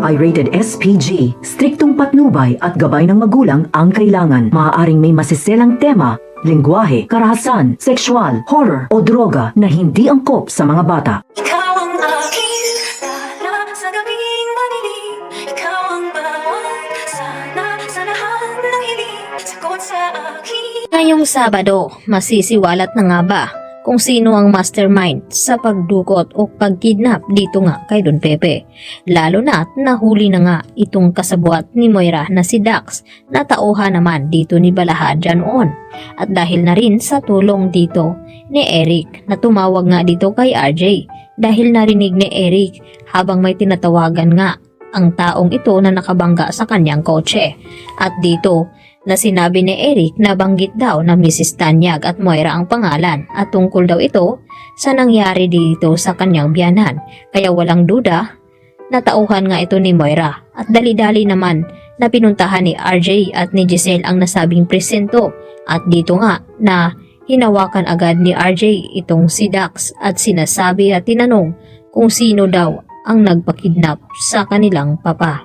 ay rated SPG. Striktong patnubay at gabay ng magulang ang kailangan. Maaaring may masiselang tema, lengguwahe, karahasan, sexual, horror o droga na hindi angkop sa mga bata. Ikaw ang aking lala sa gabing madilim. Ikaw ang bawat sana sa lahat ng hiling. Sagot sa akin. Ngayong Sabado, masisiwalat na nga ba kung sino ang mastermind sa pagdukot o pagkidnap dito nga kay Don Pepe? Lalo na't nahuli na nga itong kasabwat ni Moira na si Dax na tauhan naman dito ni Balahadja noon. At dahil na rin sa tulong dito ni Eric na tumawag nga dito kay RJ dahil narinig ni Eric habang may tinatawagan nga ang taong ito na nakabangga sa kanyang kotse. At dito na sinabi ni Eric na banggit daw na Mrs. Tanyag at Moira ang pangalan at tungkol daw ito sa nangyari dito sa kanyang biyanan. Kaya walang duda na tauhan nga ito ni Moira at dali-dali naman na pinuntahan ni RJ at ni Giselle ang nasabing presento at dito nga na hinawakan agad ni RJ itong si Dax at sinasabi at tinanong kung sino daw ang nagpakidnap sa kanilang papa.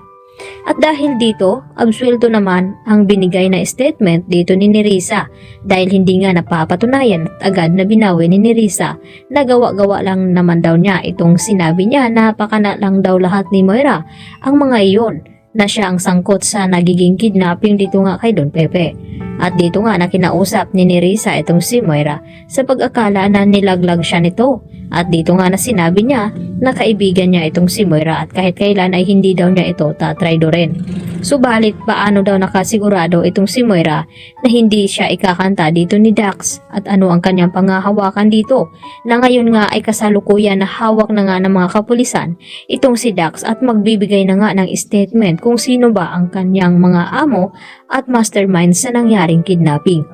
At dahil dito, absuelto naman ang binigay na statement dito ni Nerissa dahil hindi nga napapatunayan at agad na binawi ni Nerissa na gawa-gawa lang naman daw niya itong sinabi niya na pakana lang daw lahat ni Moira ang mga iyon na siya ang sangkot sa nagiging kidnapping dito nga kay Don Pepe. At dito nga na kinausap ni Nerissa itong si Moira sa pag-akala na nilaglag siya nito. At dito nga na sinabi niya na kaibigan niya itong si Moira at kahit kailan ay hindi daw niya ito tatraydorin. Subalit paano daw nakasigurado itong si Moira na hindi siya ikakanta dito ni Dax at ano ang kanyang pangahawakan dito na ngayon nga ay kasalukuyan na hawak na nga ng mga kapulisan itong si Dax at magbibigay na nga ng statement kung sino ba ang kanyang mga amo at mastermind sa nangyaring kidnapping.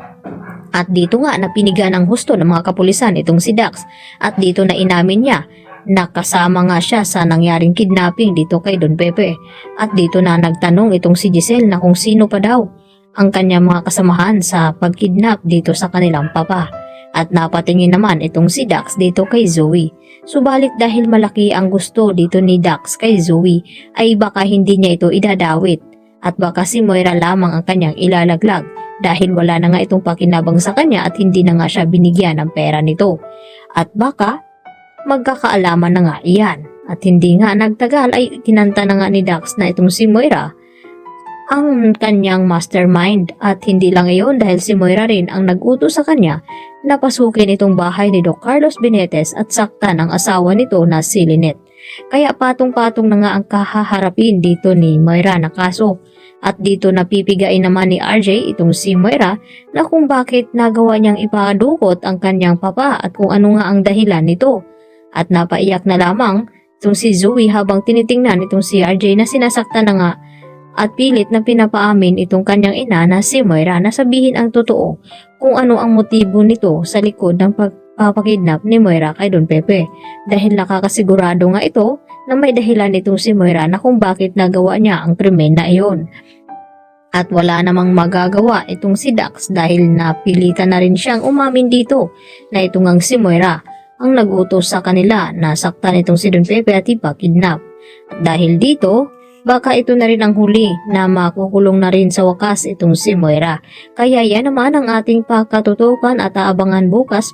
At dito nga napinigan ang husto ng mga kapulisan itong si Dax at dito na inamin niya na kasama nga siya sa nangyaring kidnapping dito kay Don Pepe. At dito na nagtanong itong si Giselle na kung sino pa daw ang kanyang mga kasamahan sa pagkidnap dito sa kanilang papa. At napatingin naman itong si Dax dito kay Zoe. Subalit dahil malaki ang gusto dito ni Dax kay Zoe ay baka hindi niya ito idadawit at baka si Moira lamang ang kanyang ilalaglag dahil wala na nga itong pakinabang sa kanya at hindi na nga siya binigyan ng pera nito. At baka magkakaalaman na nga iyan. At hindi nga nagtagal ay kinanta na nga ni Dax na itong si Moira ang kanyang mastermind. At hindi lang iyon dahil si Moira rin ang nag-utos sa kanya na pasukin itong bahay ni Doc Carlos Benitez at saktan ang asawa nito na si Lynette. Kaya patong-patong na nga ang kahaharapin dito ni Moira na kaso. At dito napipigain naman ni RJ itong si Moira na kung bakit nagawa niyang ipadukot ang kanyang papa at kung ano nga ang dahilan nito. At napaiyak na lamang itong si Zoe habang tinitingnan itong si RJ na sinasaktan na nga at pilit na pinapaamin itong kanyang ina na si Moira na sabihin ang totoo kung ano ang motibo nito sa likod ng pagpapakidnap ni Moira kay Don Pepe. Dahil nakakasigurado nga ito na may dahilan itong si Moira na kung bakit nagawa niya ang krimen na iyon. At wala namang magagawa itong si Dax dahil napilitan na rin siyang umamin dito na itong ang si Moira ang nagutos sa kanila na saktan itong si Don Pepe at ipakidnap. At dahil dito, baka ito na rin ang huli na makukulong na rin sa wakas itong si Moira. Kaya yan naman ang ating pakatutukan at aabangan bukas.